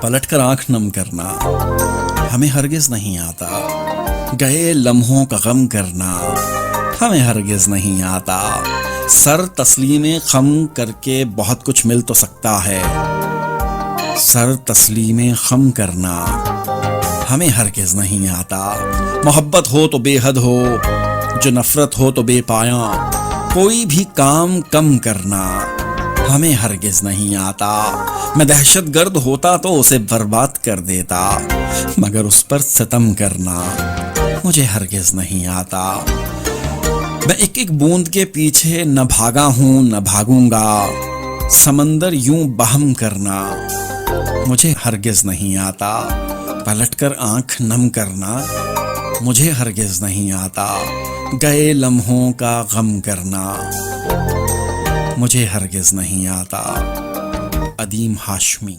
पलटकर आंख नम करना हमें हरगिज नहीं आता। गए लम्हों का गम करना हमें हरगिज नहीं आता। सर तस्लीमे खम करके बहुत कुछ मिल तो सकता है। सर तस्लीमे खम करना हमें हरगिज नहीं आता। मोहब्बत हो तो बेहद हो, जो नफरत हो तो बेपाया। कोई भी काम कम करना हमें हरगिज नहीं आता। मैं दहशतगर्द होता तो उसे बर्बाद कर देता, मगर उस पर सितम करना मुझे हरगिज नहीं आता। मैं एक एक बूंद के पीछे न भागा हूं न भागूंगा। समंदर यूं बहम करना मुझे हरगिज नहीं आता। पलटकर आंख नम करना मुझे हरगिज नहीं आता। गए लम्हों का गम करना मुझे हरगिज नहीं आता। अदीम हाशमी।